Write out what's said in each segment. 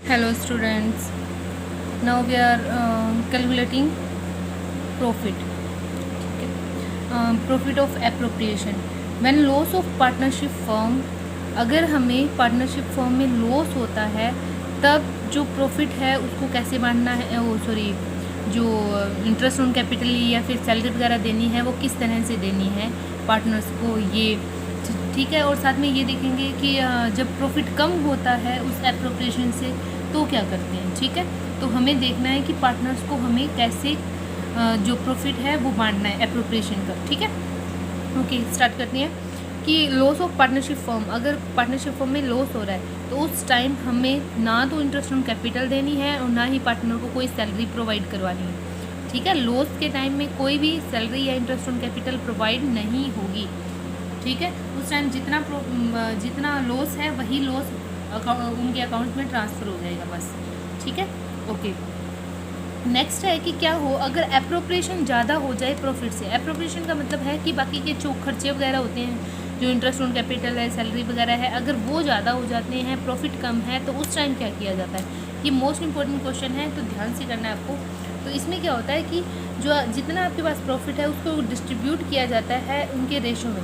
Hello students, now we are calculating profit. Profit of appropriation. When loss of partnership firm, अगर हमें partnership firm में loss होता है तब जो प्रॉफिट है उसको कैसे बांटना है, जो इंटरेस्ट ऑन कैपिटल या फिर सैलरी वगैरह देनी है वो किस तरह से देनी है पार्टनर्स को, ये ठीक है। और साथ में ये देखेंगे कि जब प्रॉफिट कम होता है उस एप्रोप्रिएशन से तो क्या करते हैं, ठीक है। तो हमें देखना है कि पार्टनर्स को हमें कैसे जो प्रॉफिट है वो बांटना है एप्रोप्रिएशन का, ठीक है। ओके, स्टार्ट करते हैं कि लॉस ऑफ पार्टनरशिप फर्म, अगर पार्टनरशिप फर्म में लॉस हो रहा है तो उस टाइम हमें ना तो इंटरेस्ट ऑन कैपिटल देनी है और ना ही पार्टनर को कोई सैलरी प्रोवाइड करवानी है, ठीक है। लॉस के टाइम में कोई भी सैलरी या इंटरेस्ट ऑन कैपिटल प्रोवाइड नहीं होगी, ठीक है। उस टाइम जितना लॉस है वही लॉस उनके अकाउंट में ट्रांसफ़र हो जाएगा बस, ठीक है। ओके, नेक्स्ट है कि क्या हो अगर एप्रोप्रिएशन ज़्यादा हो जाए प्रॉफिट से। एप्रोप्रिएशन का मतलब है कि बाकी के जो खर्चे वगैरह होते हैं, जो इंटरेस्ट ऑन कैपिटल है, सैलरी वगैरह है, अगर वो ज़्यादा हो जाते हैं, प्रॉफिट कम है, तो उस टाइम क्या किया जाता है। ये मोस्ट इंपॉर्टेंट क्वेश्चन है, तो ध्यान से करना है आपको। तो इसमें क्या होता है कि जो जितना आपके पास प्रॉफिट है उसको डिस्ट्रीब्यूट किया जाता है उनके रेशो में,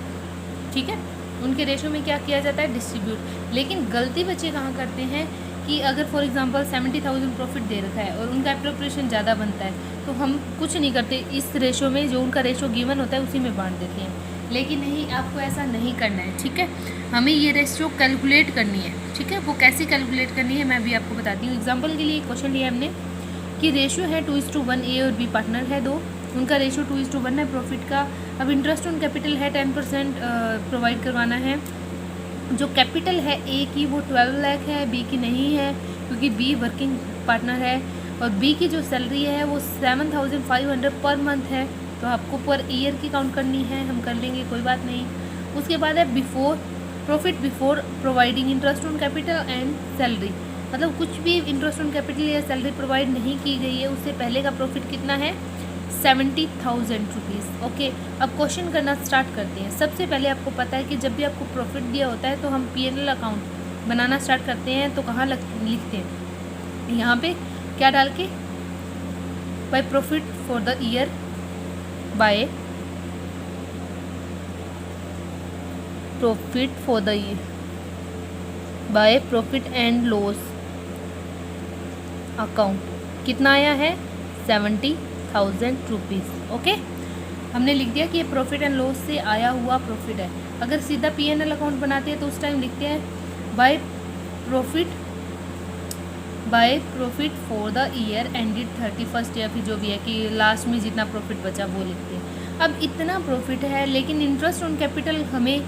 ठीक है। उनके रेशो में क्या किया जाता है, डिस्ट्रीब्यूट। लेकिन गलती बच्चे कहाँ करते हैं कि अगर फॉर एग्जांपल 70,000 प्रॉफिट दे रखा है और उनका एप्रोप्रिएशन ज़्यादा बनता है तो हम कुछ नहीं करते, इस रेशो में जो उनका रेशो गिवन होता है उसी में बांट देते हैं। लेकिन नहीं, आपको ऐसा नहीं करना है, ठीक है। हमें ये रेशो कैलकुलेट करनी है, ठीक है। वो कैसे कैलकुलेट करनी है मैं भी आपको बताती हूँ। एग्जाम्पल के लिए क्वेश्चन लिया हमने कि रेशियो है 2:1, ए और बी पार्टनर है दो, उनका रेशियो 2:1 है प्रॉफिट का। अब इंटरेस्ट ऑन कैपिटल है 10% प्रोवाइड करवाना है। जो कैपिटल है ए की वो 12 लाख है, बी की नहीं है क्योंकि बी वर्किंग पार्टनर है। और बी की जो सैलरी है वो 7,500 पर मंथ है, तो आपको पर ईयर की काउंट करनी है, हम कर लेंगे, कोई बात नहीं। उसके बाद है before profit before providing interest on capital and salary, मतलब कुछ भी इंटरेस्ट ऑन कैपिटल या सैलरी प्रोवाइड नहीं की गई है उससे पहले का प्रॉफिट कितना है, 70,000 रुपीज़। ओके, अब क्वेश्चन करना स्टार्ट करते हैं। सबसे पहले आपको पता है कि जब भी आपको प्रॉफिट दिया होता है तो हम P&L अकाउंट बनाना स्टार्ट करते हैं, तो कहाँ लिखते हैं, यहाँ पे क्या डाल के, by profit for the year, by profit for the year, by profit and loss account, कितना आया है 70,000 रुपीज़। ओके, हमने लिख दिया कि ये प्रॉफिट एंड लॉस से आया हुआ प्रॉफिट है। अगर सीधा P&L अकाउंट बनाते हैं तो उस टाइम लिखते हैं by profit for the year ended 31st, या फिर जो भी है कि लास्ट में जितना प्रॉफिट बचा वो लिखते हैं। अब इतना प्रॉफिट है लेकिन इंटरेस्ट ऑन कैपिटल हमें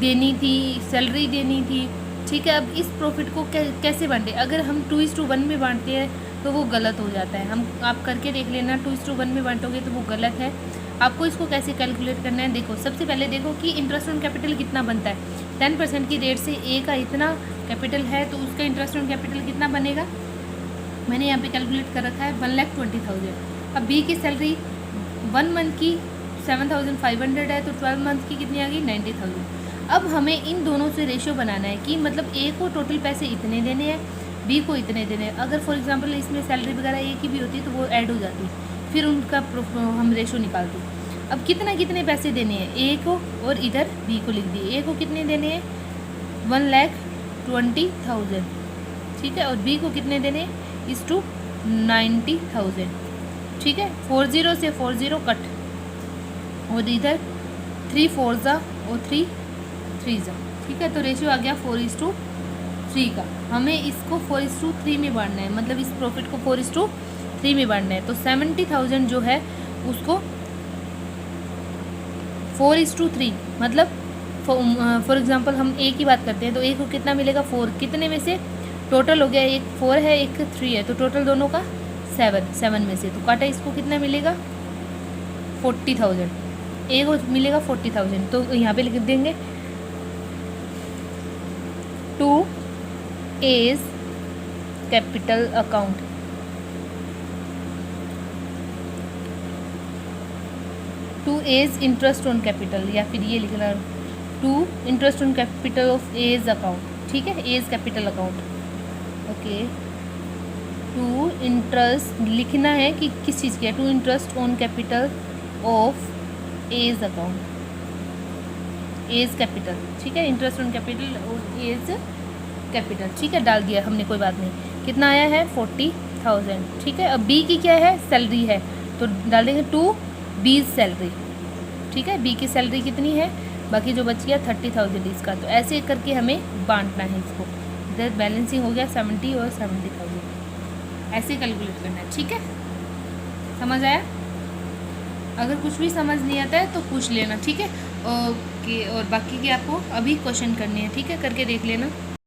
देनी थी, सैलरी देनी थी, ठीक है। अब इस प्रॉफिट को कैसे बांटे, अगर हम 2:1 में बांटते हैं तो वो गलत हो जाता है। आप करके देख लेना, 2:1 में बांटोगे तो वो गलत है। आपको इसको कैसे कैलकुलेट करना है, देखो सबसे पहले देखो कि इंटरेस्ट ऑन कैपिटल कितना बनता है। 10% की रेट से ए का इतना कैपिटल है तो उसका इंटरेस्ट ऑन कैपिटल कितना बनेगा, मैंने यहाँ पे कैलकुलेट कर रखा है 1,20,000। अब बी की सैलरी 1 मंथ की 7,500 है तो 12 मंथ की कितनी आ गई, 90,000। अब हमें इन दोनों से रेशियो बनाना है कि मतलब ए को टोटल पैसे इतने देने हैं, बी को इतने देने हैं। अगर फॉर एग्जांपल इसमें सैलरी वगैरह ए की भी होती तो वो ऐड हो जाती, फिर उनका हम रेशियो निकालते। अब कितने पैसे देने हैं ए को और इधर बी को लिख दिए। ए को कितने देने हैं 1,20,000, ठीक है, और बी को कितने देने हैं इस टू 90,000, ठीक है। 40 से 40 कट, और इधर 3 4 और 3 3, ठीक है। तो रेशियो आ गया 4:3 का। हमें इसको 4:3 में बांटना है, मतलब इस प्रॉफिट को 4:3 में बांटना है। तो 70,000 जो है उसको 4:3, मतलब फॉर एग्जांपल हम ए की बात करते हैं तो ए को कितना मिलेगा 4, कितने में से टोटल हो गया, एक 4 है एक 3 है, तो टोटल दोनों का 7 में से तो काटा, इसको कितना मिलेगा 40,000, ए को मिलेगा 40,000। तो यहाँ पे लिख देंगे to A's capital account, to A's interest on capital, या फिर ये लिखना to interest on capital of A's account, ठीक है, A's capital account. Okay, to interest लिखना है कि किस चीज़ की है, to interest on capital of A's account, A's capital, ठीक है, इंटरेस्ट ऑन कैपिटल और एज कैपिटल, ठीक है, डाल दिया हमने, कोई बात नहीं। कितना आया है 40,000, ठीक है। अब बी की क्या है, सैलरी है, तो डाल देंगे टू बी सैलरी, ठीक है, बी की सैलरी कितनी है, बाकी जो बच गया 30,000 इसका। तो ऐसे करके हमें बांटना है इसको, इधर बैलेंसिंग हो गया 70 और 70,000, ऐसे कैलकुलेट करना है, ठीक है, समझ आया। अगर कुछ भी समझ नहीं आता है तो पूछ लेना, ठीक है। ओके, और बाकी की आपको अभी क्वेश्चन करनी है, ठीक है, करके देख लेना।